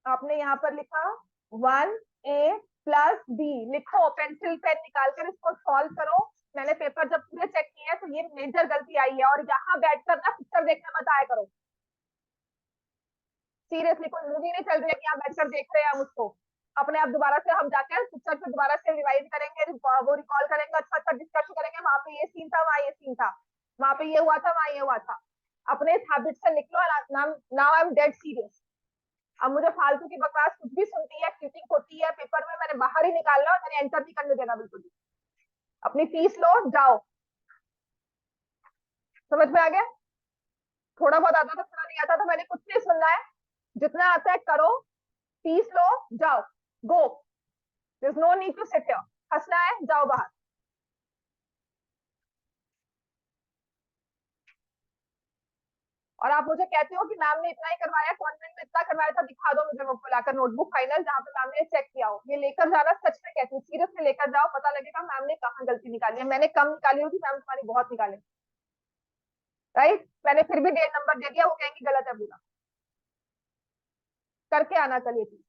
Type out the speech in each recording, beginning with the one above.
आपने यहाँ पर लिखा 1a प्लस बी, लिखो, पेंसिल पेन निकाल कर इसको सॉल्व करो। मैंने पेपर जब पूरे चेक किए हैं तो ये मेजर गलती आई है। और यहाँ बैठकर ना पिक्चर देखने मत आया करो। सीरियसली कोई मूवी नहीं चल रही है कि यहाँ बैठकर देख रहे हैं हम उसको। अपने आप दोबारा से हम जाकर पिक्चर को दोबारा से रिवाइज करेंगे, वो रिकॉल करेंगे, अच्छा अच्छा डिस्कशन करेंगे, वहां पे ये सीन था, वहां ये सीन था, वहां पे ये हुआ था, वहां ये हुआ था। अपने इस हैबिट से निकलो। Now I am dead serious. अब मुझे फालतू की बकवास कुछ भी सुनती है, चीटिंग होती है पेपर में, मैंने बाहर ही निकालना और मैंने एंटर नहीं करने देना बिल्कुल भी। अपनी फीस लो, जाओ। समझ में आ गया? थोड़ा बहुत आता था, थोड़ा नहीं आता तो मैंने कुछ नहीं सुनना है। जितना आता है करो, फीस लो, जाओ, गो। There's no need to sit here. हंसना है, जाओ बाहर। और आप मुझे कहते हो कि मैम ने इतना ही करवाया, कॉन्वेंट में इतना करवाया था, दिखा दो मुझे वो बुलाकर नोटबुक फाइनल जहाँ पे मैम ने चेक किया हो। ये लेकर जाना सच में कहती हूँ, सीरियस में लेकर जाओ, पता लगेगा मैम ने कहाँ गलती निकाली है। मैंने कम निकाली होगी, मैम तुम्हारी बहुत निकाले। राइट, मैंने फिर भी 1.5 नंबर दे दिया, वो कहेंगी गलत है पूरा। करके आना चलिए चीज।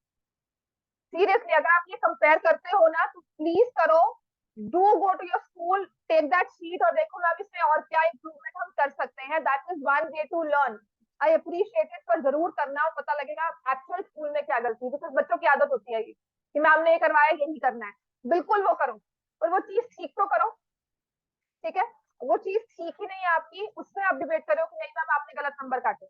सीरियसली अगर आप ये कंपेयर करते हो ना तो प्लीज करो। Do go to your school, take that sheet और देखो मैम इसमें और क्या इंप्रूवमेंट हम कर सकते हैं। That is one way to learn. I appreciate it, पर जरूर करना और पता लगेगा एक्चुअल स्कूल में क्या गलती है। बिकॉज बच्चों की आदत होती है ये कि मैम ने ये करवाया, यही करना है। बिल्कुल वो करो, पर वो चीज ठीक तो करो। ठीक है, वो चीज ठीक ही नहीं है आपकी, उसमें आप डिबेट करो कि नहीं मैम आपने गलत नंबर काटे।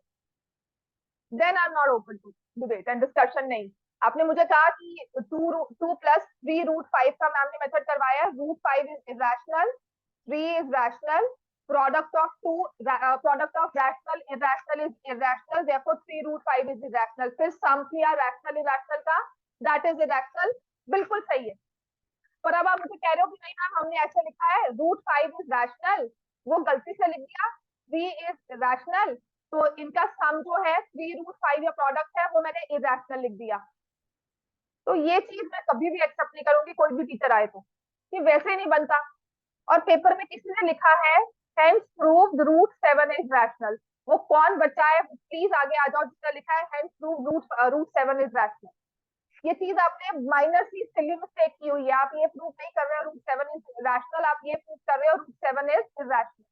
Then I am not open to debate and discussion. नहीं, आपने मुझे कहा कि 2 + 3√5 का मैम ने मेथड करवाया है। √5 is irrational, 3 is rational, product of rational irrational is irrational, therefore 3√5 is irrational. फिर सम किया रैशनल इरेशनल का, दैट इज इरेशनल। बिल्कुल सही है। पर अब आप मुझे कह रहे हो कि नहीं मैम हमने ऐसे लिखा है, √5 इज रैशनल, वो गलती से लिख दिया, 3 इज रैशनल, तो इनका सम जो है 3√5 या प्रोडक्ट है वो मैंने इरेशनल लिख दिया। तो ये चीज मैं कभी भी एक्सेप्ट नहीं करूंगी, कोई भी टीचर आए तो, कि वैसे ही नहीं बनता। और पेपर में किसी ने लिखा है हेंस प्रूव्ड √7 इज रैशनल, वो कौन बच्चा है प्लीज आगे आ जाओ जिसने लिखा है हेंस प्रूव्ड √7 इज रैशनल। ये चीज आपने माइनर सी सिली मिस्टेक की हुई है। आप ये प्रूव नहीं कर रहे हो √7 इज रैशनल, आप ये प्रूव कर रहे हो √7 इज इरेशनल।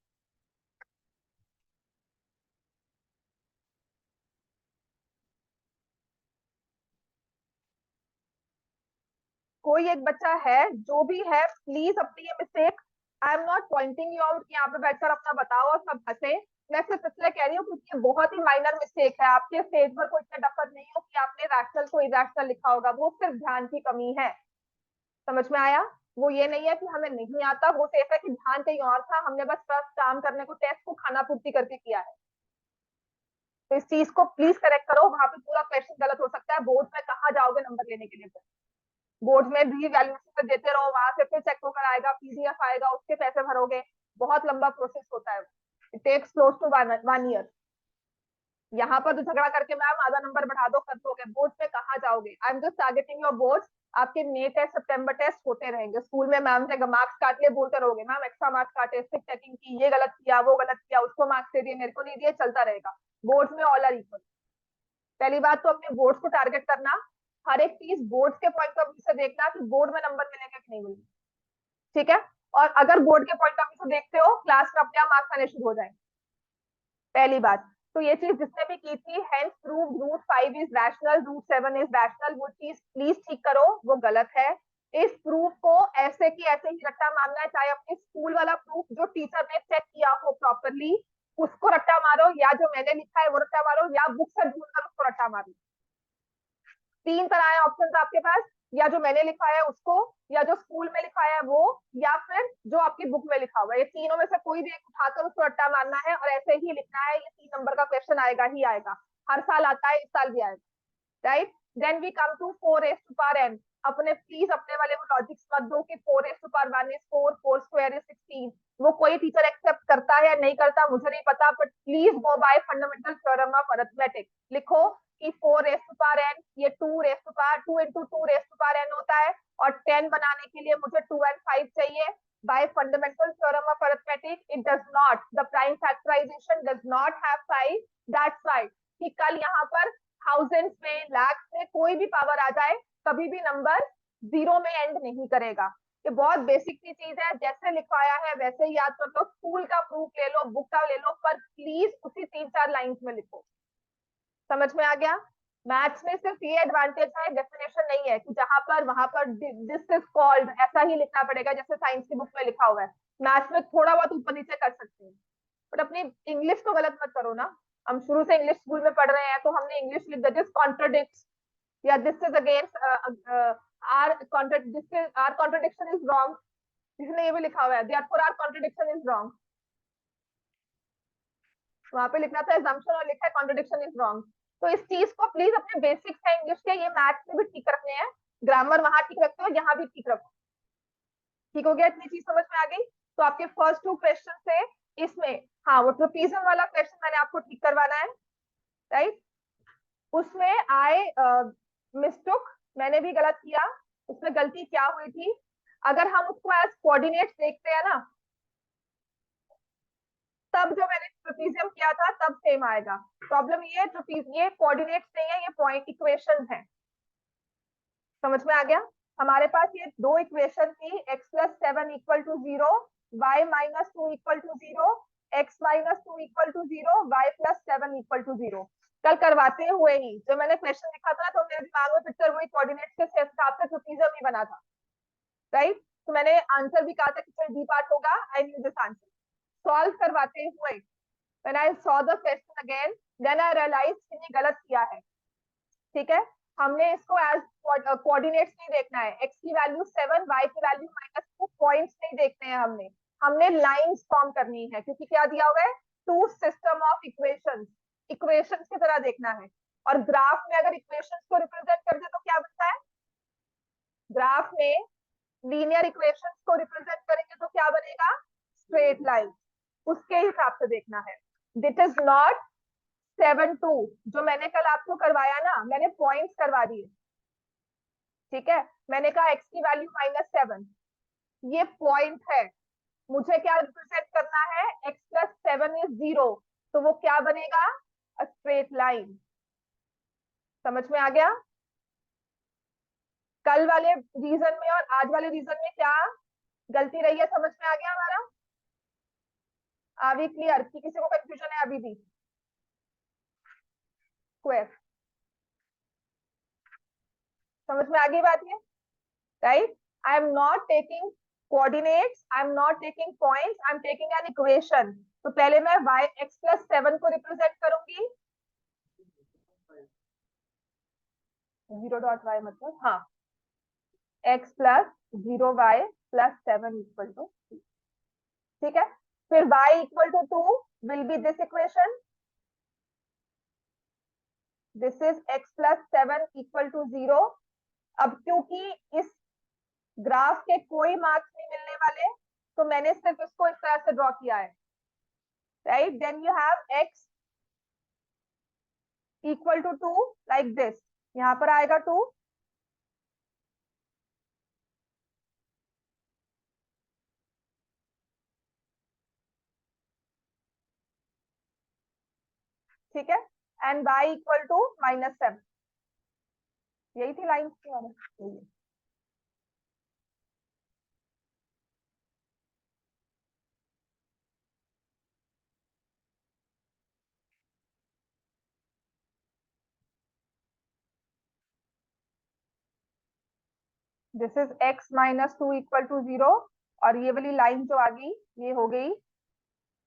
कोई एक बच्चा है जो भी है, प्लीज अपनी ये mistake, I am not Poynting you out कि यहाँ पे बैठकर अपना बताओ और सब हंसे। मैं सिर्फ इसलिए कह रही हूँ क्योंकि ये बहुत ही माइनर मिस्टेक है। आपके स्टेज पर कोई इतना डफर नहीं हो कि आपने रैशनल को इरेशनल लिखा होगा, वो सिर्फ ध्यान की कमी है। समझ में आया? वो ये नहीं है कि हमें नहीं आता, वो सिर्फ है कि ध्यान कहीं और था, हमने बस बस काम करने को, टेस्ट को खाना पूर्ति करके किया है। तो इस चीज को प्लीज करेक्ट करो, वहां पे पूरा क्वेश्चन गलत हो सकता है। बोर्ड में कहाँ जाओगे नंबर लेने के लिए? बोर्ड में भी वैल्यूएशन देते रहो, वहां से फिर चेक होकर आएगा, पीडीएफ आएगा, उसके पैसे भरोगे। बहुत लंबा प्रोसेस होता है, it takes close to 1 year. यहाँ पर तो झगड़ा करके मैम आधा नंबर बढ़ा दो कर दोगे, बोर्ड में कहाँ जाओगे? I am just targeting your board. आपके मई टेस्ट, सितंबर टेस्ट होते रहेंगे, स्कूल में मैम से मार्क्स काट लिए बोलते रहोगे मैम एक्स्ट्रा मार्क्स काटे, स्टिक चेकिंग की, ये गलत किया, वो गलत किया, उसको मार्क्स दे दिए, मेरे को नहीं दिए, चलता रहेगा। बोर्ड में ऑल आर इक्वल। पहली बात तो अपने बोर्ड को टारगेट करना, हर एक चीज बोर्ड के पॉइंट ऑफ व्यू से देखना कि बोर्ड में नंबर मिलेंगे कि नहीं मिलेंगे। ठीक है? और अगर बोर्ड के पॉइंट ऑफ व्यू से देखते हो, क्लास में अपने आप मार्क्स आने शुरू हो जाएंगे। पहली बात तो ये चीज जिसने भी की थी, hence prove √5 is rational, √7 is rational, वो चीज प्लीज ठीक करो, वो गलत है। इस प्रूफ को ऐसे की ऐसे ही रट्टा मारना है, चाहे अपने स्कूल वाला प्रूफ जो टीचर ने चेक किया हो प्रॉपरली उसको रट्टा मारो, या जो मैंने लिखा है वो रट्टा मारो, या बुक से ढूंढकर उसको रट्टा मारो। 3 तरह है ऑप्शन आपके पास, या जो मैंने लिखा है उसको, या जो स्कूल में लिखा है वो, या फिर जो आपकी बुक में लिखा हुआ है। ये तीनों में से कोई भी एक उठाकर उसको रट्टा मारना है और ऐसे ही लिखना है। ये 3 नंबर का क्वेश्चन आएगा ही आएगा, हर साल आता है, इस साल भी आएगा। Right, then we come to 4 raised to power n। अपने प्लीज अपने वाले वो लॉजिक्स मत दो कि 4 raised to power 1 is 4, 4 square is 16। वो कोई टीचर एक्सेप्ट करता है या नहीं करता मुझे नहीं पता, but please go bye fundamental theorem of arithmetic. लिखो कि 4 raised to power n, ये 2 into 2 raised to power n होता है, और 10 बनाने के लिए मुझे 2 and 5 चाहिए। By fundamental theorem of arithmetic, it does not, the prime factorization does not have 5। That's why कि कल यहाँ पर थाउजेंड्स में, लैक्स में कोई भी पावर आ जाए कभी भी नंबर 0 में एंड नहीं करेगा। ये बहुत बेसिक सी चीज है, जैसे लिखवाया है वैसे ही याद कर लो, स्कूल का प्रूफ ले लो, बुक का ले लो, पर प्लीज उसी 3-4 लाइंस में लिखो। समझ में आ गया? मैथ्स में सिर्फ ये एडवांटेज है, डेफिनेशन नहीं है कि जहां पर वहां पर दिस इज कॉल्ड ऐसा ही लिखना पड़ेगा जैसे साइंस की बुक में लिखा हुआ है। मैथ्स में थोड़ा बहुत ऊपर नीचे कर सकते हैं, बट अपनी इंग्लिश को गलत मत करो ना। हम शुरू से इंग्लिश स्कूल में पढ़ रहे हैं तो हमने इंग्लिश लिख दिया दिस कॉन्ट्रडिक्ट्स या this is against our contradiction is wrong. इसने ये भी लिखा हुआ है therefore our contradiction is wrong. वहां पे लिखना था assumption और लिखा है कॉन्ट्रडिक्शन इज रॉन्ग। तो इस चीज को प्लीज अपने बेसिक्स है इंग्लिश के, ये मैथ्स में भी ठीक रखने हैं। ग्रामर वहां ठीक रखते हो, यहाँ भी ठीक रखो। ठीक हो गया? इतनी चीज समझ में आ गई? तो आपके फर्स्ट 2 क्वेश्चन से इसमें, हाँ वो ट्रोपीजियम वाला क्वेश्चन मैंने आपको ठीक करवाना है, राइट? उसमें आई मिस्टुक, मैंने भी गलत किया। उसमें गलती क्या हुई थी? अगर हम उसको एज कोऑर्डिनेट्स देखते हैं ना, तब जो मैंने ट्रेपीजियम किया था तब सेम आएगा। प्रॉब्लम ये है ये कोऑर्डिनेट्स नहीं है, ये पॉइंट इक्वेशन है। समझ में आ गया? हमारे पास ये 2 इक्वेशन थी, x+7 equal to 0, y-2 equal to 0, x-2 equal to 0, y+7 equal to 0। कल करवाते हुए ही जो मैंने क्वेश्चन लिखा था तो मेरे दिमाग में पिक्चर वही कोऑर्डिनेट्स के हिसाब से ट्रेपीजियम ही बना था, राइट? तो मैंने आंसर भी कहा था कि चल डी पार्ट होगा, I knew this answer. Solve करवाते हुए when I saw the question again, then I realized कि ये गलत किया है। ठीक है? हमने इसको एज कोऑर्डिनेट्स नहीं देखना है, x की वैल्यू 7, y की वैल्यू -2, पॉइंट्स नहीं देखने हैं हमने। हमने लाइंस फॉर्म करनी है, क्योंकि क्या दिया हुआ है? Two system of equations, equations की तरह देखना है। और ग्राफ में अगर इक्वेशंस को रिप्रेजेंट कर दे तो क्या बनता है? ग्राफ में लीनियर इक्वेशंस को रिप्रेजेंट करेंगे तो क्या बनेगा? Straight line. उसके हिसाब से देखना है। दिट इज नॉट 7-2 जो मैंने कल आपको करवाया ना, मैंने पॉइंट्स करवा दिए। ठीक है? मैंने कहा x की वैल्यू -7, ये पॉइंट है। मुझे क्या रिप्रेजेंट करना है? x+7 इज 0, तो वो क्या बनेगा? Straight line. समझ में आ गया? कल वाले रीजन में और आज वाले रीजन में क्या गलती रही है, समझ में आ गया हमारा? अभी क्लियर कि किसी को कंफ्यूजन है अभी भी? स्क्वायर समझ में आ गई बात ये, right? I am not taking coordinates, I am not taking points, I am taking an equation. तो पहले मैं x+7 को रिप्रेजेंट करूंगी, 0.y मतलब, हाँ, x+0y+7 इक्वल टू, ठीक है? फिर y equal to 2 will be this equation, this is x+7 equal to 0। अब क्योंकि इस ग्राफ के कोई मार्क्स नहीं मिलने वाले, तो मैंने सिर्फ इसको इस तरह से ड्रॉ किया है, right? Then you have x equal to 2 like this, यहाँ पर आएगा 2, ठीक है? And y equal to -7। यही थी लाइन की। This is x-2 equal to 0, और ये वाली लाइन जो आ गई ये हो गई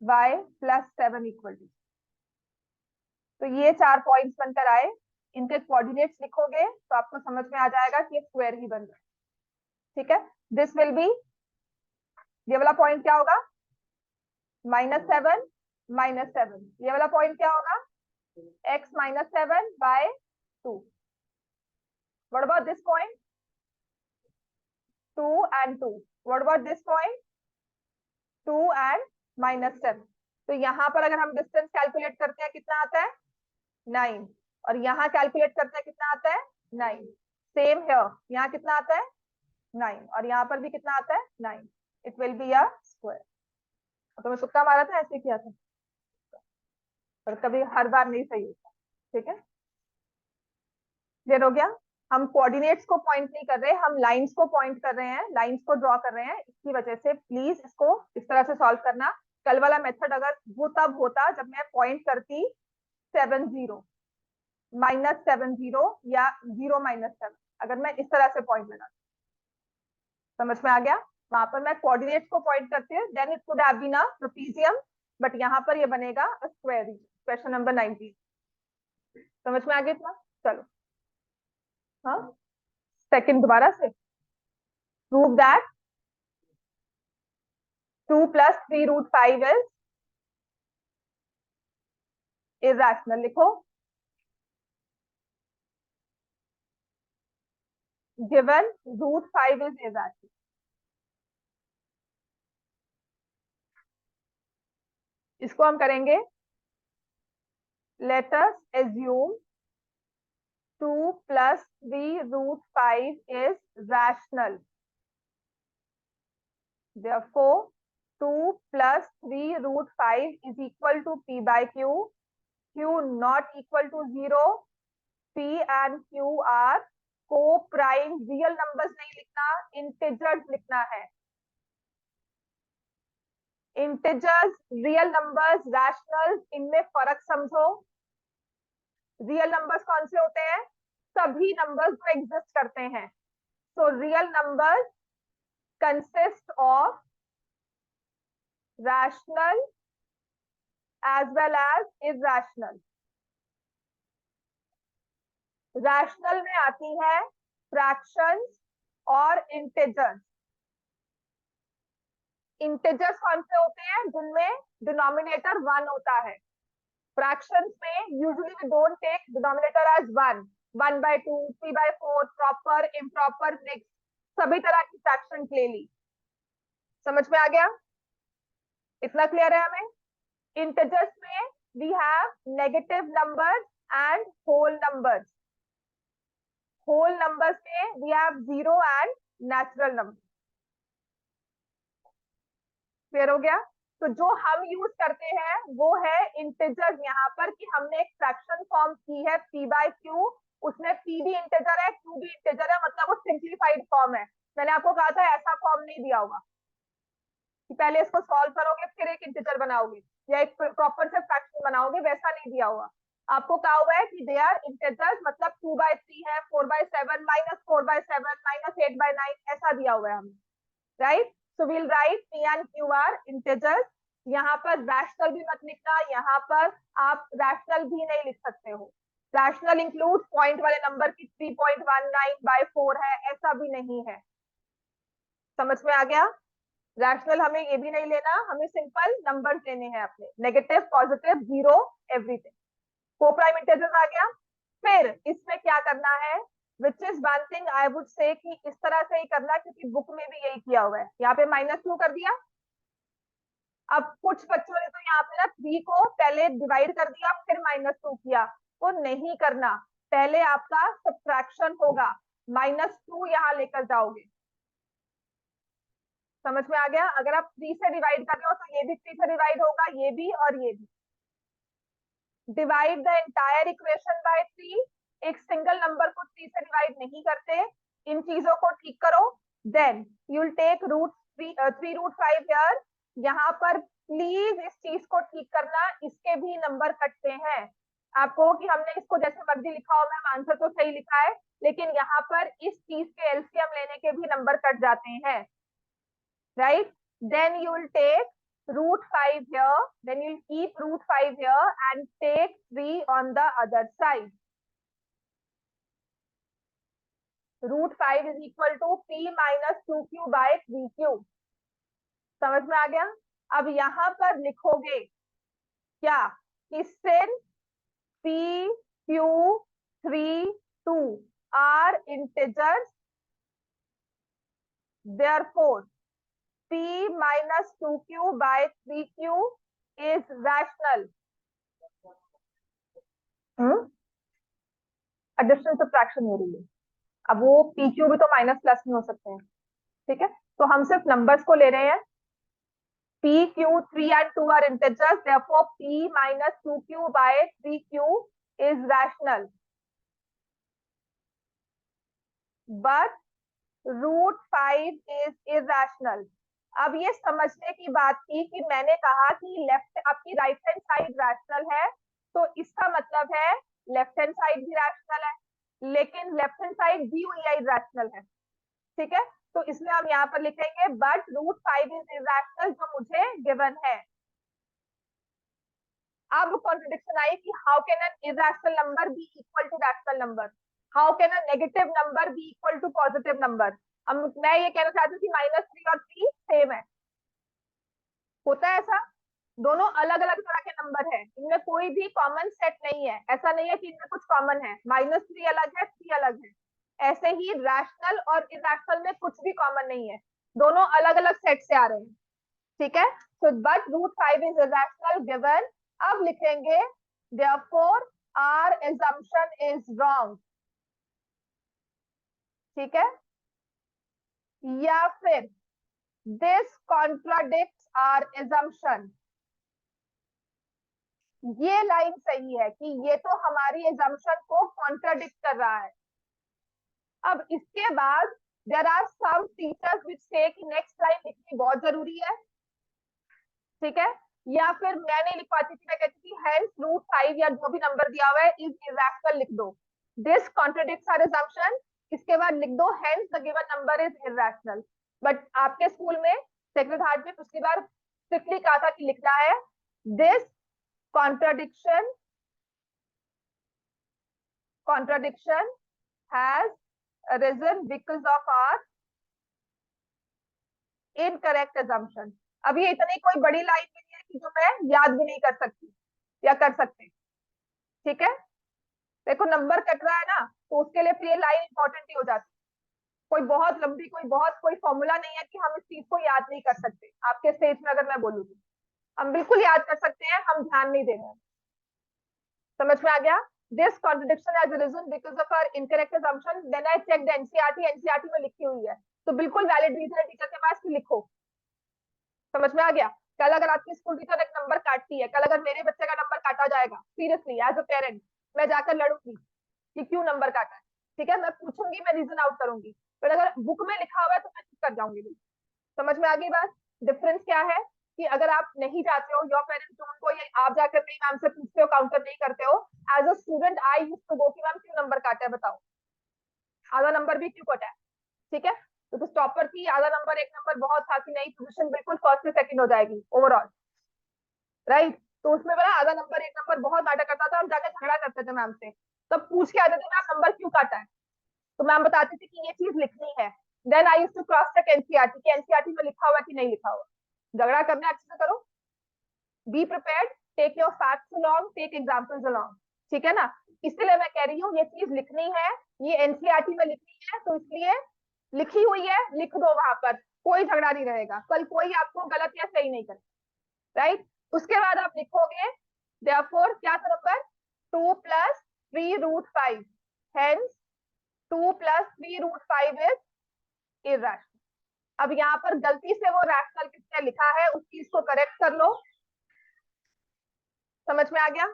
y+7 इक्वल टू। तो ये 4 पॉइंट्स बनकर आए, इनके कोऑर्डिनेट्स लिखोगे तो आपको समझ में आ जाएगा कि स्क्वायर ही बन रहा है। ठीक है? दिस विल बी, ये वाला पॉइंट क्या होगा? -7, -7। ये वाला पॉइंट क्या होगा? x-7/2। What about this point? 2 and 2। What about this point? 2 and -7। तो यहाँ पर अगर हम डिस्टेंस कैलकुलेट करते हैं कितना आता है? 9। और यहाँ कैलकुलेट करते हैं कितना आता है? 9। सेम हियर, यहाँ कितना आता है? 9। और यहाँ पर भी कितना आता है? 9। It will be a square. तो मैं तुक्का मारा था, ऐसे किया था, पर कभी हर बार नहीं सही होता। ठीक है? क्लियर हो गया? हम कोऑर्डिनेट्स को पॉइंट नहीं कर रहे, हम लाइंस को पॉइंट कर रहे हैं, लाइंस को ड्रॉ कर रहे हैं। इसकी वजह से प्लीज इसको इस तरह से सॉल्व करना। कल वाला मेथड अगर वो तब होता जब मैं पॉइंट करती 70 -70 या 0 - 7, अगर मैं इस तरह से पॉइंट लगा, समझ में आ गया? वहां पर मैं कोऑर्डिनेट्स को पॉइंट करती हूँ, then it could have been a trapezium, but यहाँ पर ये बनेगा स्क्वायर। क्वेश्चन नंबर 19 समझ में आ गया इतना? चलो, हाँ, सेकंड दोबारा से। Prove that 2 + 3√5 is irrational. लिखो, गिवन √5 इज इरेशनल। इसको हम करेंगे, let us assume 2 + 3√5 is rational. Therefore, 2 + 3√5 is equal to P by Q. Q not equal to 0. P and Q are co-prime. Real numbers नहीं लिखना, integers लिखना है। Integers, real numbers, rationals, इनमें फर्क समझो। रियल नंबर्स कौन से होते हैं? सभी नंबर्स जो एग्जिस्ट करते हैं। So real numbers consist of rational as well as irrational. Rational में आती है फ्रैक्शंस और इंटीजर्स। इंटीजर्स कौन से होते हैं? जिनमें डिनोमिनेटर 1 होता है। फ्रैक्शंस में usually we don't take denominator as 1, 1/2, 3/4, proper, improper, mix, सभी तरह की फ्रैक्शंस ले ली। समझ में आ गया? इतना क्लियर है हमें? इंटीजर्स में we have negative numbers and whole numbers. Whole numbers में we have 0 and natural number. Clear हो गया? तो जो हम यूज करते हैं वो है इंटीजर्स यहाँ पर, कि हमने एक फ्रैक्शन फॉर्म की है P/Q, उसमें P भी इंटीजर है, Q भी इंटीजर है, मतलब वो सिंप्लीफाइड फॉर्म है। मैंने आपको कहा था ऐसा फॉर्म नहीं दिया होगा कि पहले इसको सॉल्व करोगे फिर एक इंटीजर बनाओगे या एक प्रॉपर से फ्रैक्शन बनाओगे, वैसा नहीं दिया होगा। आपको कहा हुआ है कि दे आर इंटीजर्स, मतलब 2/3 है, 4/7, -4/7, -8/9, ऐसा दिया हुआ है हमें, right? So we'll write P and Q are integers. यहाँ पर रैशनल भी मत लिखना, यहाँ पर आप रैशनल भी नहीं लिख सकते हो। रैशनल इंक्लूड पॉइंट वाले नंबर की 3.19/4 है, ऐसा भी नहीं है। समझ में आ गया? रैशनल हमें ये भी नहीं लेना, हमें सिंपल नंबर्स लेने हैं अपने, negative, positive, zero, everything. Coprime integers आ गया। फिर इसमें क्या करना है, which is one thing I would say, कि इस तरह से ही करना, क्योंकि बुक में भी यही किया हुआ है। यहाँ पे -2 कर दिया। अब कुछ बच्चों ने तो यहाँ पे ना 3 को पहले डिवाइड कर दिया फिर -2 किया, वो नहीं करना। पहले आपका सब्ट्रैक्शन होगा, -2 यहाँ लेकर जाओगे। समझ में आ गया? अगर आप 3 से डिवाइड कर रहे हो तो ये भी 3 से डिवाइड होगा, ये भी और ये भी। Divide the entire equation by 3। एक सिंगल नंबर को 3 से डिवाइड नहीं करते। इन चीजों को ठीक करो। Then you will take √3√5 here. यहाँ पर प्लीज इस चीज को ठीक करना, इसके भी नंबर कटते हैं। आपको कि हमने इसको जैसे मर्जी लिखा हो, मैम आंसर तो सही लिखा है, लेकिन यहाँ पर इस चीज के एलसीएम लेने के भी नंबर कट जाते हैं, right? Then you will take √5 here, then you'll keep √5 here and take 3 on the other side. √5 is equal to P - 2Q by 3Q. समझ में आ गया? अब यहां पर लिखोगे क्या, कि since P, Q, 3, 2 are integers, therefore P - 2Q by 3Q is rational. Addition subtraction हो रही है। अब वो PQ भी तो माइनस प्लस में हो सकते हैं, ठीक है? तो हम सिर्फ नंबर्स को ले रहे हैं। P, Q, 3 and 2 are integers, therefore P - 2Q by 3Q is rational. But √5 is irrational. अब ये समझने की बात थी कि मैंने कहा कि लेफ्ट आपकी राइट हैंड साइड रैशनल है, तो इसका मतलब है लेफ्ट हैंड साइड भी रैशनल है, लेकिन लेफ्ट हैंड साइड दी हुई है इरेशनल है। ठीक है, तो इसलिए हम यहाँ पर लिखेंगे बट √5 इज इरेशनल, जो मुझे गिवन है। अब कॉन्ट्रडिक्शन आई कि how can an irrational number be equal to rational number, how can a negative number be equal to positive number. अब मैं ये कहना चाहती हूँ कि -3 और 3 सेम है, होता है ऐसा? दोनों अलग अलग तरह के नंबर है, इनमें कोई भी कॉमन सेट नहीं है, ऐसा नहीं है कि इनमें कुछ कॉमन है, -3 अलग है, 3 अलग है। ऐसे ही रैशनल और इरेशनल में कुछ भी कॉमन नहीं है, दोनों अलग अलग सेट से आ रहे हैं। ठीक है, so but √5 is irrational given। अब लिखेंगे therefore our assumption is wrong। ठीक है, या फिर this contradicts our assumption। ये लाइन सही है कि ये तो हमारी assumption को कॉन्ट्राडिक्ट कर रहा है। अब इसके बाद there are some teachers which say कि नेक्स्ट लाइन लिखनी बहुत जरूरी है। ठीक है, या फिर मैं नहीं लिख पाती थी, मैं कहती थी हेंस √5 या जो भी नंबर दिया हुआ है इज इरेशनल लिख दो, दिस कॉन्ट्रडिक्ट्स आवर असम्पशन। इसके बाद लिख दो hence the given number is irrational. But आपके स्कूल में सेक्रेड हार्ट में पिछली बार स्ट्रिक्टली कहा था कि लिखना है this contradiction contradiction has arisen because of our incorrect assumption। अब ये इतनी कोई बड़ी लाइन नहीं है कि जो मैं याद भी नहीं कर सकती या कर सकते। ठीक है, देखो नंबर कट रहा है ना, तो उसके लिए फिर ये लाइन इंपॉर्टेंट ही हो जाती है। कोई बहुत लंबी कोई फॉर्मूला नहीं है कि हम इस चीज को याद नहीं कर सकते। आपके स्टेज में अगर मैं बोलूँ तो हम बिल्कुल याद कर सकते हैं, हम ध्यान नहीं दे रहे हैं। समझ में आ गया? This contradiction has arisen because of our incorrect assumption। Then I check the NCERT में लिखी हुई है, तो बिल्कुल वैलिड रीजन है टीचर के पास कि लिखो। समझ में आ गया? कल अगर आपकी स्कूल टीचर एक नंबर काटती है, कल अगर मेरे बच्चे का नंबर काटा जाएगा, सीरियसली एज अ पेरेंट मैं जाकर लड़ूंगी कि क्यों नंबर काटा है। ठीक है, मैं पूछूंगी, मैं रीजन आउट करूंगी, पर अगर बुक में लिखा हुआ है तो मैं चुप कर जाऊंगी। समझ में आ गई बात? डिफरेंस क्या है कि अगर आप नहीं जाते हो, योर पेरेंट्स डोंट गो, या आप जाकर नहीं मैम से पूछते हो, काउंटर नहीं करते हो, as a student I used to go कि मैम क्यों नंबर काटा है बताओ, आधा नंबर भी क्यों कटा है। ठीक है, तो टॉपर थी, आधा नंबर एक नंबर बहुत था कि नहीं, पोजीशन बिल्कुल फर्स्ट से सेकंड हो जाएगी ओवरऑल, राइट? तो उसमें बड़ा आधा नंबर एक नंबर बहुत मैटर करता था, हम जाकर झगड़ा करते थे मैम से, तब पूछ के आते थे मैम नंबर क्यों काटा है, तो मैम बताती थी कि ये चीज लिखनी है। Then I used to cross check NCERT कि एनसीईआरटी में लिखा हुआ कि नहीं लिखा हुआ। झगड़ा करना अच्छे से करो, be prepared, take your facts along, take examples along. ठीक है ना? इसलिए मैं कह रही हूँ ये चीज लिखनी है, ये एनसीईआरटी में लिखनी है, तो इसलिए लिखी हुई है, लिख दो वहां पर, कोई झगड़ा नहीं रहेगा, कल कोई आपको गलत या सही नहीं करेगा, राइट? उसके बाद आप लिखोगे therefore क्या था नंबर 2 + 3√5, hence 2 + 3√5 इज इरेशनल। अब यहाँ पर गलती से वो रैशनल किसने लिखा है उस चीज को करेक्ट कर लो। समझ में आ गया?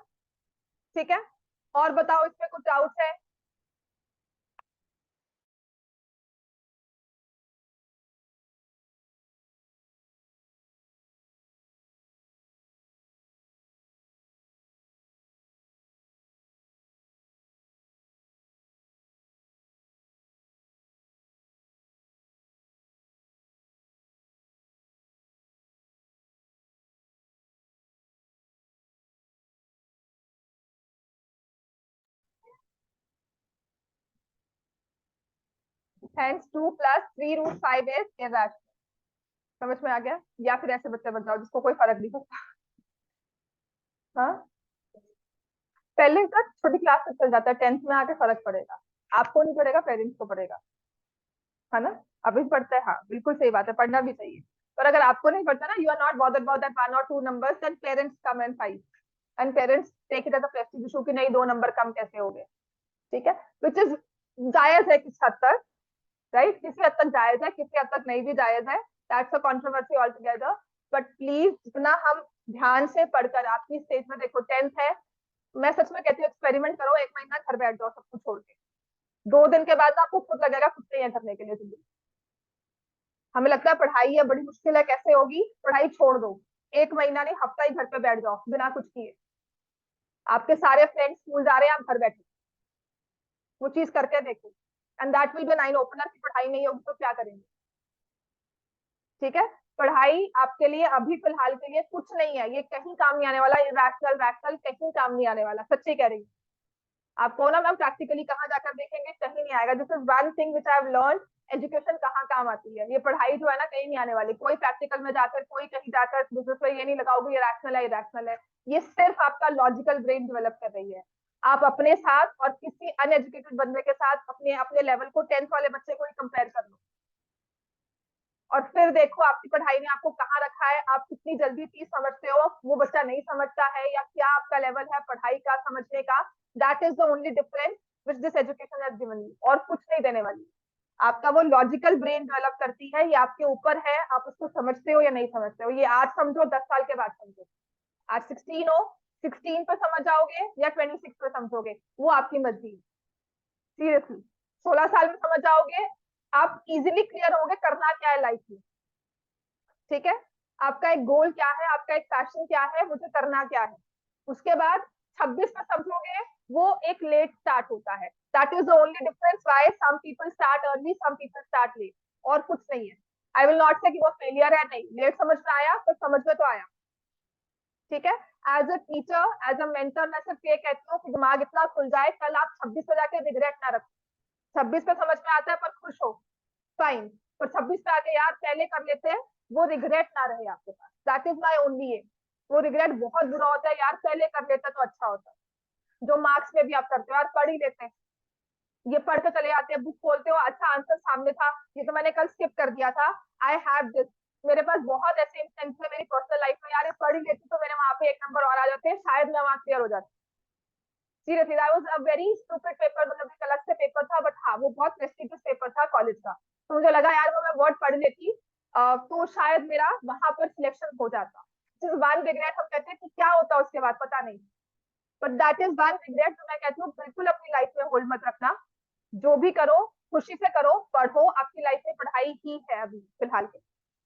ठीक है, और बताओ इसमें कुछ डाउट है? hence 2 + 3√5 is irrational. समझ में आ गया? या फिर ऐसे बच्चे बन जाओ जिसको कोई फर्क नहीं पड़ता। हाँ, पहले का छोटी क्लास तक चल जाता है, 10th में आके फर्क पड़ेगा, आपको नहीं पड़ेगा, पेरेंट्स को पड़ेगा, है ना? अभी पढ़ता है, हाँ बिल्कुल सही बात है, पढ़ना भी चाहिए। पर अगर आपको नहीं पढ़ता ना, you are not bothered about that 1 or 2 numbers, then parents come and fight, and parents take it as a prestige issue कि नहीं 2 नंबर कम कैसे हो गए। ठीक है, विच इज जायज है किस हद तक, राइट? किसी हद तक जायज है, किसी हद तक नहीं भी जायज है, that's a controversy all together. But please जितना हम ध्यान से पढ़कर, आपकी स्टेज में देखो 10th है, मैं सच में कहती हूँ एक्सपेरिमेंट करो, 1 महीना घर बैठ जाओ सब कुछ छोड़ के, 2 दिन के बाद ना आपको खुद लगेगा कुछ नहीं है करने के लिए जिंदगी। हमें लगता है पढ़ाई है बड़ी मुश्किल है, कैसे होगी, पढ़ाई छोड़ दो, 1 महीना नहीं हफ्ता ही घर पे बैठ जाओ बिना कुछ किए। आपके सारे फ्रेंड्स स्कूल जा रहे हैं, आप घर बैठे, वो चीज करके देखो। And that will be nine opener की पढ़ाई नहीं होगी तो क्या करेंगे। ठीक है, पढ़ाई आपके लिए अभी फिलहाल के लिए कुछ नहीं है, ये कहीं काम नहीं आने वाला, रैशनल रैशनल कहीं काम नहीं आने वाला, सच्ची कह रही हूँ। आपको ना मैम प्रैक्टिकली कहाँ जाकर देखेंगे, कहीं नहीं आएगा। This is one thing which I have learn, education कहाँ काम आती है, ये पढ़ाई जो है ना कहीं नहीं आने वाली। कोई प्रैक्टिकल में जाकर, कोई कहीं जाकर बिजनेस में ये नहीं लगाओगे ये रैशनल है, इरेशनल है। ये सिर्फ आपका लॉजिकल ब्रेन डेवलप कर रही है। आप अपने साथ और किसी अनएजुकेटेड बंदे के साथ अपने अपने लेवल को 10th वाले बच्चे को ही कंपेयर कर लो, और फिर देखो आपकी पढ़ाई ने आपको कहाँ रखा है। आप कितनी जल्दी चीज समझते हो, वो बच्चा नहीं समझता है, या क्या आपका लेवल है पढ़ाई का समझने का। That is the only difference which this education has given you, और कुछ नहीं देने वाली। आपका वो लॉजिकल ब्रेन डेवलप करती है, ये आपके ऊपर है, आप उसको समझते हो या नहीं समझते हो। ये आज समझो, 10 साल के बाद समझो। आज 16 हो, 16 पे समझ जाओगे या 26 पे समझोगे, वो आपकी मर्जी है। सीरियसली 16 साल में समझ जाओगे, आप इजिली क्लियर होगे करना क्या है लाइफ में। ठीक है, आपका एक गोल क्या है, आपका एक पैशन क्या है, मुझे करना क्या है। उसके बाद 26 में समझोगे, वो एक लेट स्टार्ट होता है। That is the only difference why some people start early, some people start late, और कुछ नहीं है। आई विल नॉट से कि वो फेलियर है, नहीं, लेट समझ में आया पर समझ में तो आया। ठीक है, as a teacher, as a mentor, मैं सिर्फ ये कहती हूँ कि दिमाग इतना खुल जाए, कल आप 26 पे जाके रिग्रेट ना रखो। 26 पे समझ में आता है पर खुश हो, फाइन, पर 26 पे आके यार पहले कर लेते हैं, वो रिग्रेट ना रहे आपके पास। That is my only aim. वो रिग्रेट बहुत बुरा होता है यार, पहले कर लेते तो अच्छा होता। जो मार्क्स में भी आप करते हो यार, पढ़ ही लेते हैं, ये पढ़ के चले आते हैं, बुक खोलते हो, अच्छा आंसर सामने था, ये तो मैंने कल स्किप कर दिया था। आई हैव दिस, मेरे पास बहुत ऐसे इंस्टेंस है मेरी पर्सनल लाइफ में, यार ये पढ़ ही लेती तो मेरे वहां पे 1 नंबर और आ जाते, शायद मैं वहां क्लियर हो जाती। Seriously that was a very stupid paper, मतलब एक अलग से पेपर था, बट हाँ वो बहुत प्रेस्टिजियस पेपर था कॉलेज का। तो मुझे लगा यार वो मैं वर्ड पढ़ लेती, तो शायद मेरा वहां पर सिलेक्शन हो जाता। वन रिग्रेट हम कहते हैं कि क्या होता उसके बाद पता नहीं, but that is one regret जो मैं कहती हूँ बिल्कुल अपनी लाइफ में होल्ड मत रखना। जो भी करो खुशी से करो, पढ़ो, आपकी लाइफ में पढ़ाई ही है अभी फिलहाल के।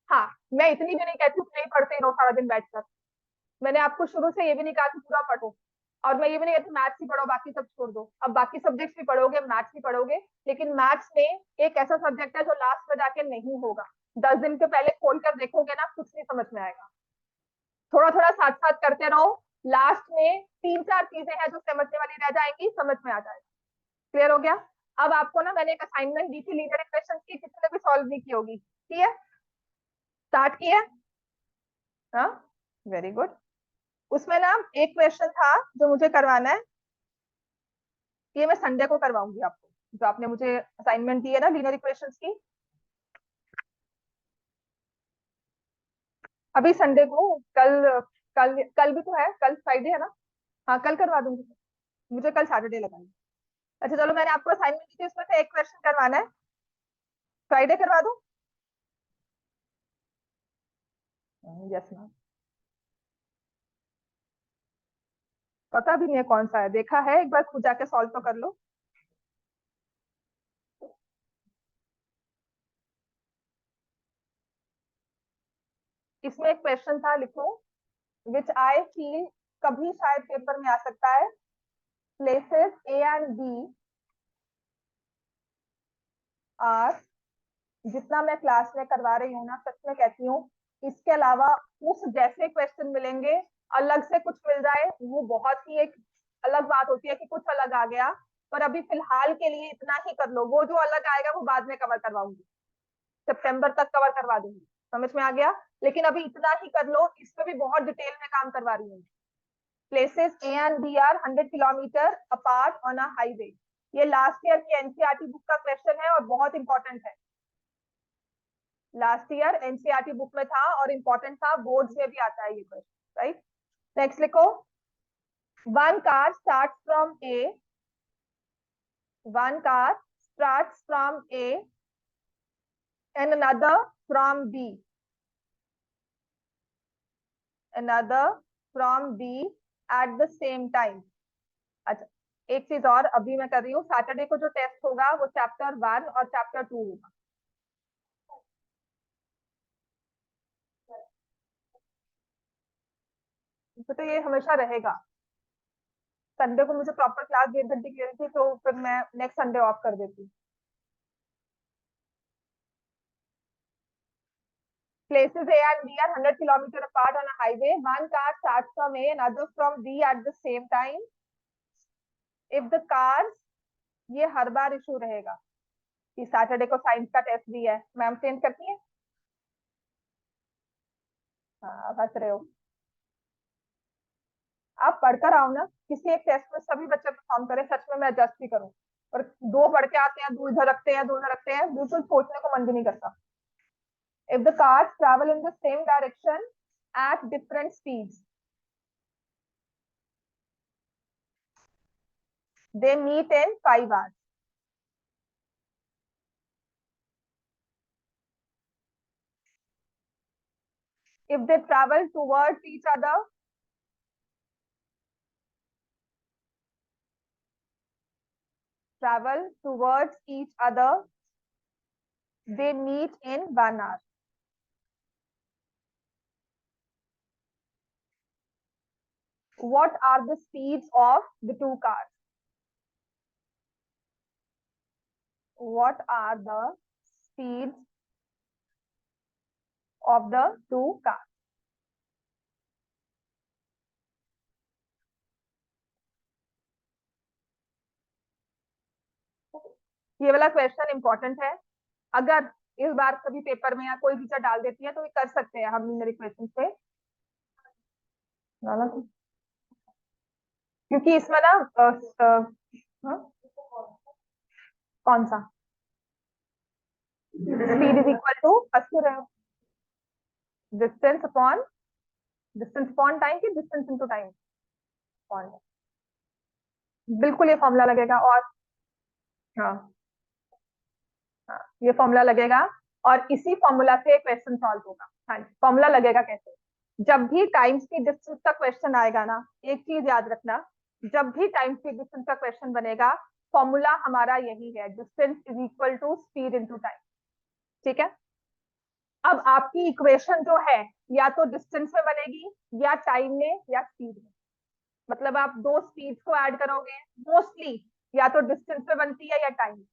हाँ, मैं इतनी भी नहीं कहती हूँ नहीं पढ़ते रहो सारा दिन बैठकर। मैंने आपको शुरू से ये भी नहीं कहा कि पूरा पढ़ो, और मैं ये भी नहीं कहती मैथ्स ही पढ़ो बाकी सब छोड़ दो। अब बाकी सब्जेक्ट्स भी पढ़ोगे, मैथ्स भी पढ़ोगे, लेकिन मैथ्स में एक ऐसा सब्जेक्ट है जो लास्ट में जाके नहीं होगा। 10 दिन के पहले खोल कर देखोगे ना, कुछ नहीं समझ में आएगा। थोड़ा थोड़ा साथ साथ करते रहो, लास्ट में 3-4 चीजें हैं जो समझने वाली रह जाएंगी, समझ में आ जाएगा। क्लियर हो गया। अब आपको ना मैंने एक असाइनमेंट दी थी लीनियर इक्वेशन की, किसी ने भी सॉल्व नहीं की होगी, ठीक है, स्टार्ट किया। हाँ, वेरी गुड। उसमें ना एक क्वेश्चन था जो मुझे करवाना है, ये मैं संडे को करवाऊंगी आपको, जो आपने मुझे असाइनमेंट दी है ना लीनियर इक्वेशंस की, अभी संडे को। कल कल कल भी तो है, कल फ्राइडे है ना। हाँ कल करवा दूंगी, मुझे कल सैटरडे लगानी। अच्छा चलो, मैंने आपको असाइनमेंट दी थी, उसमें से एक क्वेश्चन करवाना है, फ्राइडे करवा दूं। Yes ma'am. पता भी नहीं है कौन सा है, देखा है एक बार, खुद जाके सॉल्व तो कर लो। इसमें एक क्वेश्चन था, लिखो, विच आई फील, कभी शायद पेपर में आ सकता है, places A and B are, जितना मैं क्लास में करवा रही हूँ ना, सच में कहती हूँ, इसके अलावा उस जैसे क्वेश्चन मिलेंगे, अलग से कुछ मिल जाए वो बहुत ही एक अलग बात होती है कि कुछ अलग आ गया। पर अभी फिलहाल के लिए इतना ही कर लो, वो जो अलग आएगा वो बाद में कवर करवाऊंगी, सितंबर तक कवर करवा दूंगी। समझ में आ गया, लेकिन अभी इतना ही कर लो, इस पे भी बहुत डिटेल में काम करवा रही हूँ। Places A and B are 100 kilometre apart on a highway, ये लास्ट ईयर की एनसीईआरटी बुक का क्वेश्चन है और बहुत इंपॉर्टेंट है। लास्ट ईयर एनसीईआरटी बुक में था और इंपॉर्टेंट था, बोर्ड्स में भी आता है ये क्वेश्चन, राइट। नेक्स्ट लिखो, one car start from A, one car starts from A and another from B, another from B at the same time. अच्छा, एक चीज और अभी मैं कर रही हूँ, सैटरडे को जो टेस्ट होगा वो चैप्टर 1 और चैप्टर 2 होगा। तो ये हमेशा रहेगा। संडे को मुझे प्रॉपर क्लास 1.5 घंटे की रही थी, तो फिर मैं नेक्स्ट संडे ऑफ कर देती हूँ। Places A and B are 100 kilometers apart on a highway. One car starts from A and other from B at the same time. If the cars, ये हर बार इशू रहेगा कि सैटरडे को science का test भी है। मैम चेंज करती है। हाँ, हंस रहे हो। आप पढ़कर आओ ना, किसी एक टेस्ट में सभी बच्चे परफॉर्म करें, सच में मैं एडजस्ट भी करूँ। और दो पढ़ के आते हैं, दो इधर रखते हैं, दो इधर रखते हैं, बिल्कुल सोचने को मन भी नहीं करता। If the cars travel in the same direction at different speeds, they meet in 5 hours. If they travel towards each other, they meet in 1 hour. What are the speeds of the two cars? What are the speeds of the two cars? ये वाला question important है। अगर इस बार कभी paper में या कोई teacher डाल देती है तो ये कर सकते हैं हम मेरे क्वेश्चन पे ना, क्योंकि इसमें ना हाँ? कौन सा speed is equal to distance upon time की डिस्टेंस इनटू टाइम। बिल्कुल ये फॉर्मूला लगेगा। और हाँ, हाँ ये फॉर्मूला लगेगा और इसी फॉर्मूला से क्वेश्चन सॉल्व होगा। हाँ, फॉर्मूला लगेगा कैसे? जब भी टाइम स्पीड डिस्टेंस का क्वेश्चन आएगा ना, एक चीज याद रखना, जब भी टाइम स्पीड डिस्टेंस का क्वेश्चन बनेगा, फॉर्मूला हमारा यही है, distance is equal to speed into time. ठीक है। अब आपकी इक्वेशन जो है या तो डिस्टेंस में बनेगी या टाइम में या स्पीड में। मतलब आप दो स्पीड्स को ऐड करोगे, मोस्टली या तो डिस्टेंस में बनती है या टाइम।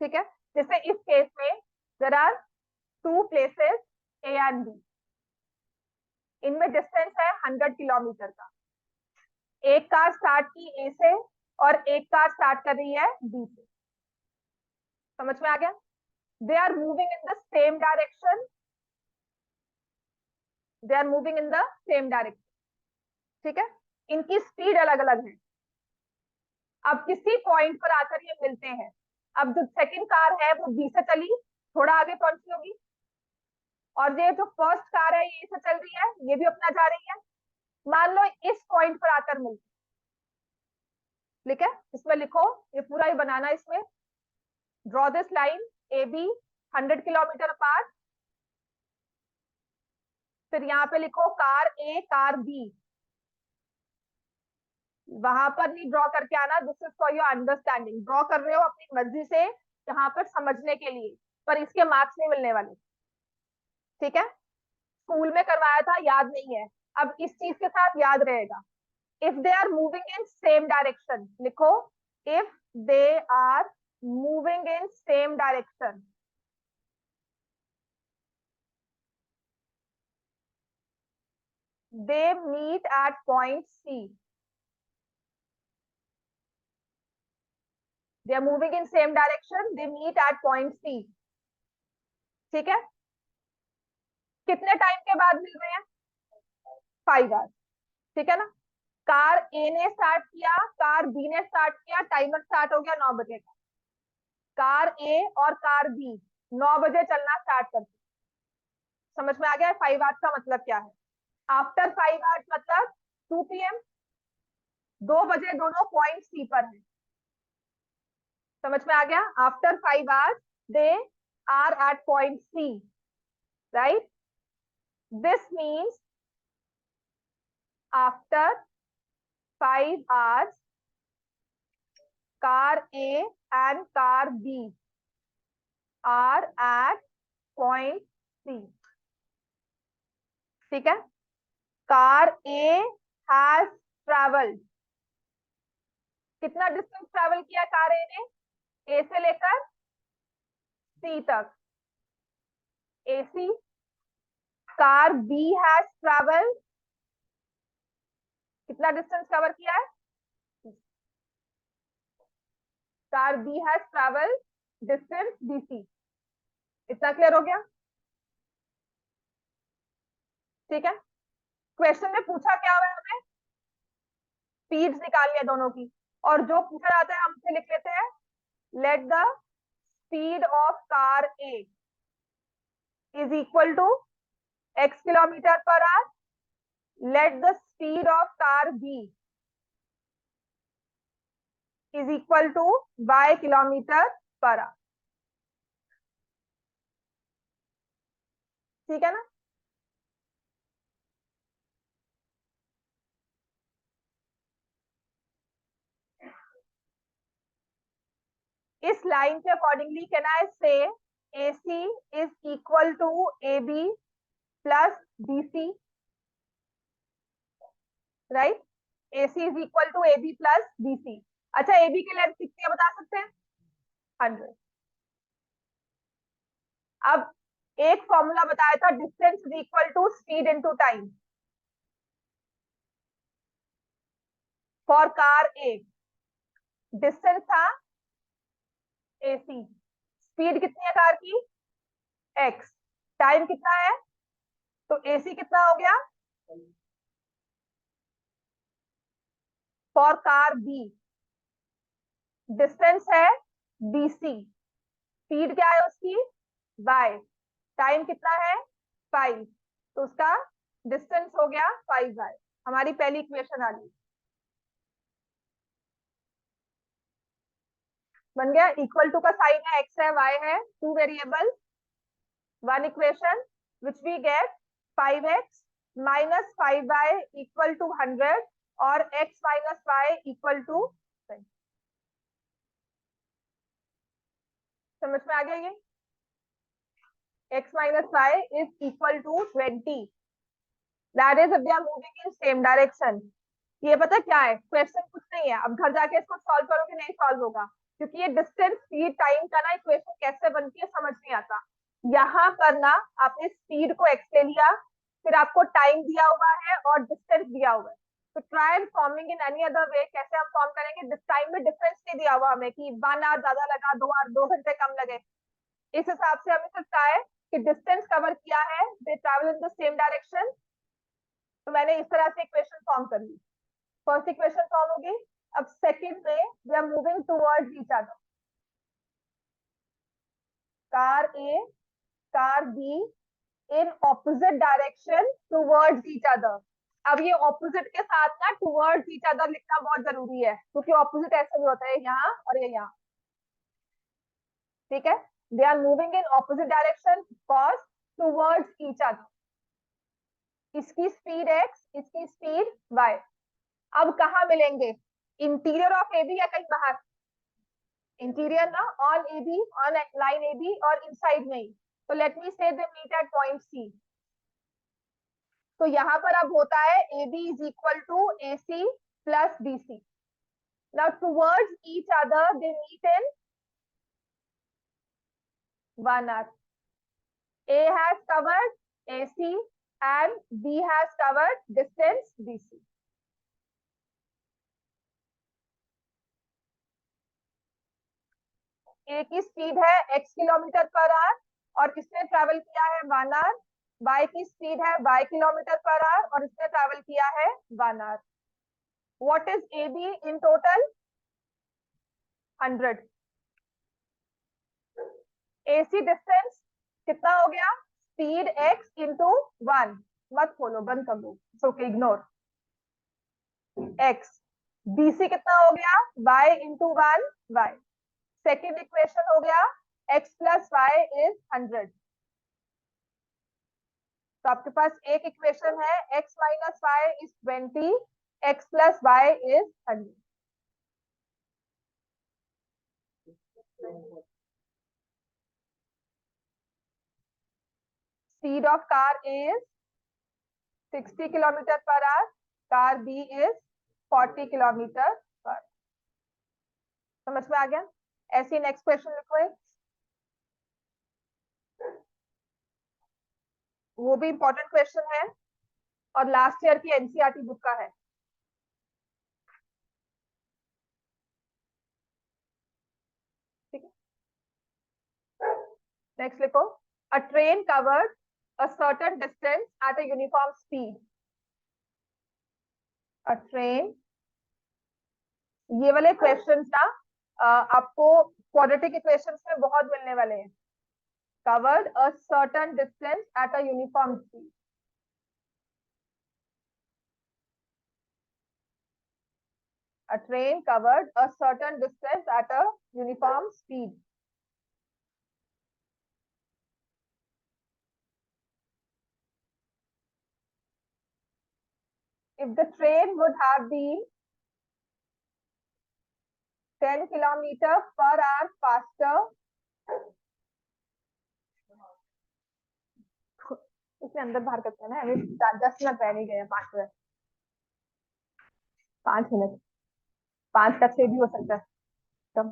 ठीक है। जैसे इस केस में there are two places A and B, इनमें डिस्टेंस है 100 किलोमीटर का। एक कार स्टार्ट की ए से और एक कार स्टार्ट कर रही है बी से। समझ में आ गया? They are moving in the same direction, they are moving in the same direction. ठीक है। इनकी स्पीड अलग अलग है। अब किसी पॉइंट पर आकर ये मिलते हैं। अब जो सेकंड कार है वो बी से चली, थोड़ा आगे पहुंची होगी, और ये जो फर्स्ट कार है ये से चल रही है, ये भी अपना जा रही है। मान लो इस पॉइंट पर आकर मिलती। ठीक है। इसमें लिखो, ये पूरा ही बनाना, इसमें draw this line A B 100 kilometre apart. फिर यहाँ पे लिखो कार ए कार बी। वहां पर नहीं ड्रॉ करके आना, this is for your understanding. Draw कर रहे हो अपनी मर्जी से यहाँ पर समझने के लिए, पर इसके मार्क्स नहीं मिलने वाले। ठीक है। स्कूल में करवाया था, याद नहीं है, अब इस चीज के साथ याद रहेगा। If they are moving in same direction, लिखो if they are moving in same direction, they meet at point C. They are moving in same direction, they meet at point C. ठीक है। कितने टाइम के बाद मिल रहे हैं? 5 hours. ठीक है ना। कार ए ने स्टार्ट किया, कार बी ने स्टार्ट किया, टाइमर स्टार्ट हो गया 9 बजे का। कार ए और कार बी 9 बजे चलना स्टार्ट करती। समझ में आ गया 5 आवर्स का मतलब क्या है? आफ्टर 5 आवर्स मतलब 2 PM, 2 बजे दोनों पॉइंट सी पर है। समझ में आ गया? After 5 hours they are at point C, right? This means after 5 hours car A and car B are at point C. ठीक है, कार A has traveled, कितना डिस्टेंस ट्रेवल किया कार A ने, A से लेकर C तक, AC. Car B has traveled, कितना distance cover किया है, car B has traveled distance BC. इतना क्लियर हो गया? ठीक है, क्वेश्चन में पूछा क्या हुआ है, हमें स्पीड्स निकालनी है दोनों की, और जो पूछा जाता है हम उसे लिख लेते हैं, let the speed of car A is equal to x kilometre per hour, let the speed of car B is equal to y kilometre per hour. ठीक है ना? इस लाइन के accordingly can I say AC is equal to AB plus BC, right? AC is equal to AB plus BC. अच्छा, AB की length कितनी है बता सकते हैं? 100. अब एक फॉर्मूला बताया था, distance is equal to speed into time for car A. Distance था AC, स्पीड कितनी है कार की, x, टाइम कितना है, तो AC कितना हो गया, फॉर कार B डिस्टेंस है BC, स्पीड क्या है उसकी y, टाइम कितना है 5, तो उसका डिस्टेंस हो गया 5y. हमारी पहली इक्वेशन आ गई, बन गया. इक्वल टू का साइन है, x है y है, two variable, one equation which we get 5x minus 5y equal to 100 और x minus y equal to, समझ में आ गया ये, x minus y is equal to 20. That is if they are moving in same direction. ये पता क्या है, क्वेश्चन कुछ नहीं है, अब घर जाके इसको सॉल्व करोगे नहीं सॉल्व होगा, क्योंकि ये डिस्टेंस स्पीड टाइम का ना इक्वेशन कैसे बनती है समझ नहीं आता. यहाँ पर ना आपने स्पीड को x ले लिया, फिर आपको टाइम दिया हुआ है और डिस्टेंस दिया हुआ है, तो try and forming in any other way. कैसे हम फॉर्म करेंगे, टाइम में डिफरेंस नहीं दिया हुआ हमें कि 1 आवर ज्यादा लगा, 2 आवर 2 घंटे कम लगे. इस हिसाब से हमें सिर्फ क्या है कि डिस्टेंस कवर किया है, दे travel in the same direction, तो मैंने इस तरह से इक्वेशन फॉर्म कर ली. फर्स्ट इक्वेशन फॉर्म होगी. अब सेकंड में we are moving towards each other, car A car B in opposite direction towards each other. अब ये ऑपोजिट के साथ ना टुवर्ड्स ईच अदर लिखना बहुत जरूरी है, क्योंकि ऑपोजिट ऐसे भी होता है यहाँ और ये यहाँ. ठीक है, they are moving in opposite direction cause towards each other. इसकी स्पीड x, इसकी स्पीड y. अब कहाँ मिलेंगे, इंटीरियर ऑफ AB या कहीं बाहर, इंटीरियर ना, on AB, on line AB और इनसाइड में ही. तो let me say they meet at point C. तो यहाँ पर अब होता है AB is equal to AC plus BC. Now towards each other they meet in 1 hour. A has covered AC and B has covered distance BC. A की speed है x kilometre per our और इसने travel किया है 1 hour. Y की speed है y kilometre per our और इसने ट्रैवल किया है 1 hour. What is AB in total? 100. AC distance कितना हो गया, स्पीड x इंटू 1, मत खोलो बंद कर दो, ओके इग्नोर. x BC कितना हो गया, y into 1 y. Second equation हो गया x प्लस वाई इज 100. तो आपके पास एक इक्वेशन है x minus y is 20, x plus y is 100. Speed of car is 60 kilometre per hour, car B is 40 kilometre per. समझ में आ गया? ऐसे नेक्स्ट क्वेश्चन लिखो एक, वो भी इंपॉर्टेंट क्वेश्चन है और लास्ट ईयर की एनसीईआरटी बुक का है। ठीक है, नेक्स्ट लिखो, अ train covered a certain distance at a uniform speed. A train, ये वाले क्वेश्चंस ना आपको क्वाड्रेटिक इक्वेशंस में बहुत मिलने वाले हैं। Covered a certain distance at a uniform speed. A train covered a certain distance at a uniform speed. If the train would have been 10 kilometers per hour faster, इसमें अंदर बाहर करते हैं ना, अभी 10 मिनट रह नहीं गए, 5 मिनट, 5 मिनट, 5 का 6 भी हो सकता है। तो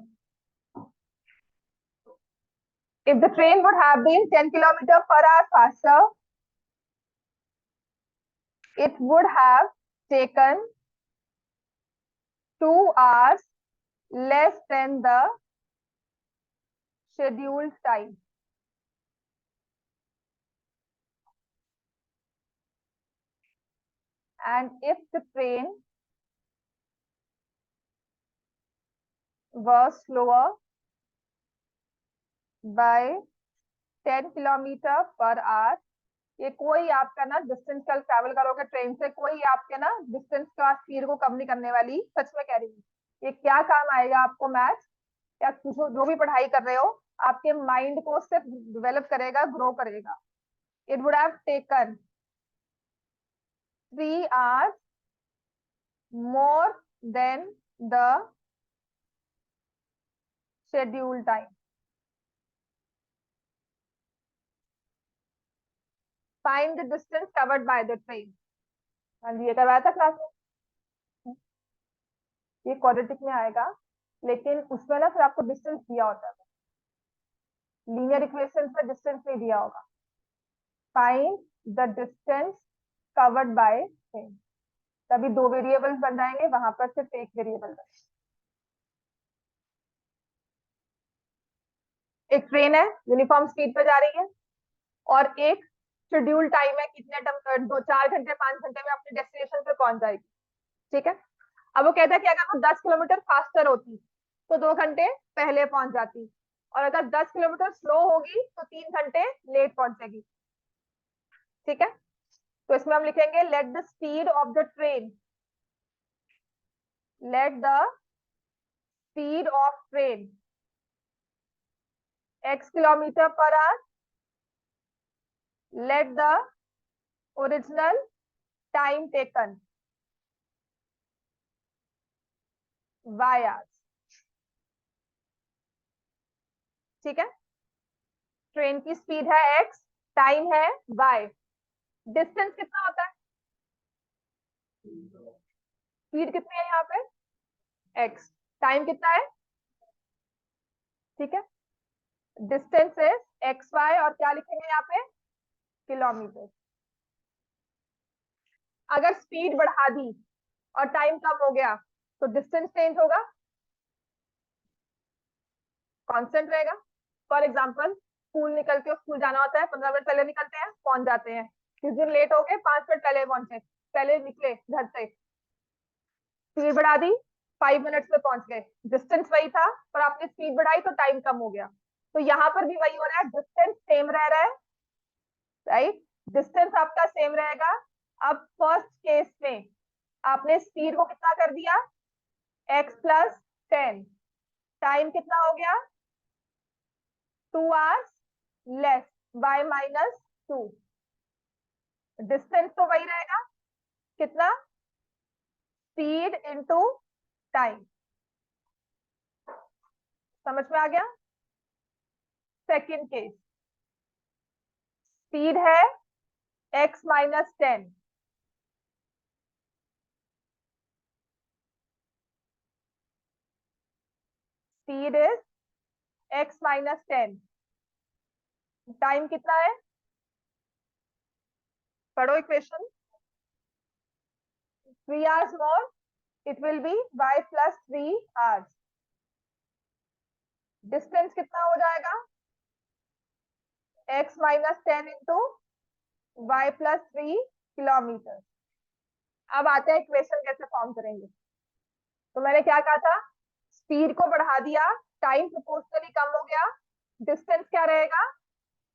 if the train would have been 10 kilometers per hour faster, it would have taken 2 hours less than the scheduled time. And if the train was slower by 10 kilometre per our, ये कोई आपका ना डिस्टेंस कल travel करोगे train से, कोई आपके ना डिस्टेंस का स्पीड को कम नहीं करने वाली, सच में कह रही हूँ। ये क्या काम आएगा आपको, मैथ्स या जो भी पढ़ाई कर रहे हो, आपके माइंड को सिर्फ डेवलप करेगा, ग्रो करेगा। It would have taken 3 hours more than the scheduled time. Find the distance covered by the train. हाँ जी, ये करवाया था क्लास में, ये क्वाड्रेटिक में आएगा, लेकिन उसमें ना फिर आपको डिस्टेंस दिया होता है, लीनियर इक्वेशन में डिस्टेंस नहीं दिया होगा। Find the distance covered by train, तभी 2 वेरिएबल्स बन जाएंगे, वहां पर सिर्फ एक वेरिएबल बन। एक ट्रेन है, यूनिफॉर्म स्पीड पे जा रही है, और एक शेड्यूल टाइम है, कितने 4 घंटे 5 घंटे में अपने डेस्टिनेशन पे पहुंच जाएगी। ठीक है, अब वो कहता है कि अगर वो 10 किलोमीटर फास्टर होती तो 2 घंटे पहले पहुंच जाती, और अगर 10 किलोमीटर स्लो होगी तो 3 घंटे लेट पहुंचेगी। ठीक है, तो इसमें हम लिखेंगे late the speed of the train, late the speed of train x kilometre per hour, let the original time taken y hours। ठीक है, ट्रेन की स्पीड है x, टाइम है y, डिस्टेंस कितना होता है, स्पीड कितनी है यहाँ पे x, टाइम कितना है। ठीक है, डिस्टेंस इज एक्स वाई, और क्या लिखेंगे यहाँ पे, किलोमीटर। अगर स्पीड बढ़ा दी और टाइम कम हो गया तो डिस्टेंस चेंज होगा, कांस्टेंट रहेगा। फॉर एग्जांपल, स्कूल निकल के स्कूल जाना होता है, 15 मिनट पहले निकलते हैं, पहुंच जाते हैं। किस दिन लेट हो गए, 5 मिनट पहले पहुंचे, पहले निकले घर से, स्पीड बढ़ा दी, 5 मिनट में पहुंच गए, डिस्टेंस वही था, पर आपने स्पीड बढ़ाई तो टाइम कम हो गया। तो यहाँ पर भी वही हो रहा है, डिस्टेंस सेम रह रहा है, राइट, डिस्टेंस आपका सेम रहेगा। अब फर्स्ट केस में आपने स्पीड को कितना कर दिया, x प्लस 10, टाइम कितना हो गया 2 hours less, y minus 2, distance तो वही रहेगा, कितना, स्पीड इंटू टाइम। समझ में आ गया? सेकेंड केस, स्पीड है x-10, speed is x-10, time कितना है? पढ़ो equation. 3 hours more, it will be y plus 3 hours. Distance कितना हो जाएगा? x-10 into y plus 3 kilometre. अब आते हैं इक्वेशन कैसे फॉर्म करेंगे। तो मैंने क्या कहा था, स्पीड को बढ़ा दिया, टाइम प्रोपोर्शनली कम हो गया, डिस्टेंस क्या रहेगा?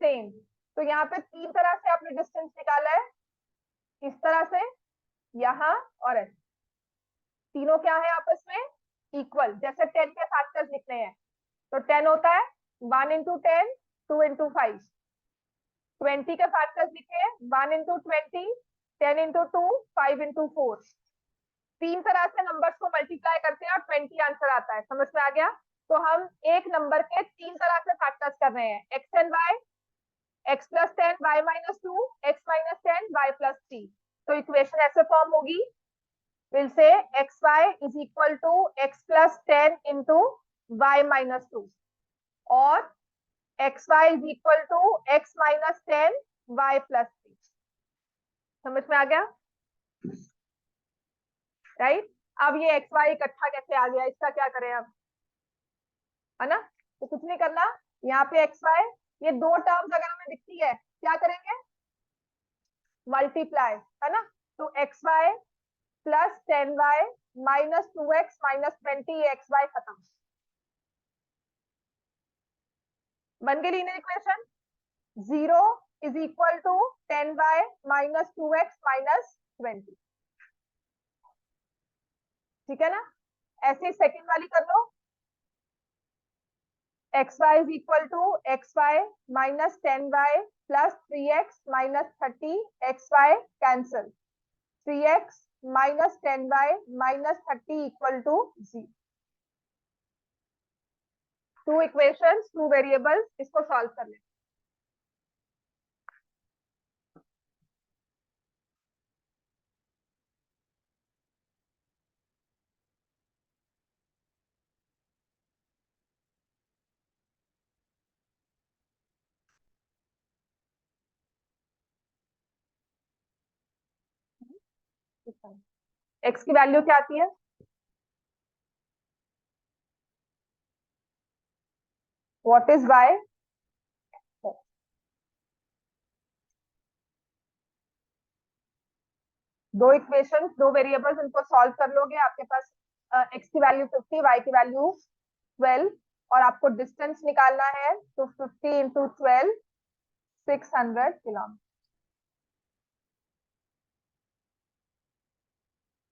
सेम। तो यहाँ पे तीन तरह से आपने डिस्टेंस निकाला है, इस तरह से, यहाँ और ऐसे। तीनों क्या है आपस में? इक्वल। जैसे 10 के फैक्टर्स लिखने हैं तो 10 होता है 1 इंटू 10, 2 इंटू 5। 20 के फैक्टर्स लिखे 1 इंटू 20, 10 इंटू 2, 5 इंटू 4। तीन तरह से नंबर्स को मल्टीप्लाई करते हैं और 20 आंसर आता है। समझ में आ गया? तो हम एक नंबर के तीन तरह से फैक्टर्स कर रहे हैं, x and y, x plus 10, y minus 2, x minus 10, y plus 3। तो इक्वेशन ऐसे फॉर्म होगी, will say x y is equal to x plus 10 into y minus 2, और x y is equal to x minus 10 y plus 3। समझ में आ गया? Right. अब ये एक्स वाई इकट्ठा कैसे आ गया, इसका क्या करें अब, है ना? तो कुछ नहीं करना, यहाँ पे एक्स वाई, ये दो टर्म्स अगर हमें दिखती है क्या करेंगे? मल्टीप्लाई, है ना? तो x y plus 10y minus 2x minus 20xy खत्म। बन गई linear equation. 0 is equal to 10y minus 2x minus 20। ठीक है ना? ऐसे सेकंड वाली कर लो, x y is equal to x y minus 10y plus 3x minus 30xy cancel, 3x minus 10y minus 30 equal to 0। Two equations, two variables, इसको solve कर ले। एक्स की वैल्यू क्या आती है? What is y? दो इक्वेशन, दो variables, इनको सॉल्व कर लोगे, आपके पास एक्स की वैल्यू 50, वाई की वैल्यू 12, और आपको डिस्टेंस निकालना है, तो 50 इंटू 12, 600 किलोमीटर।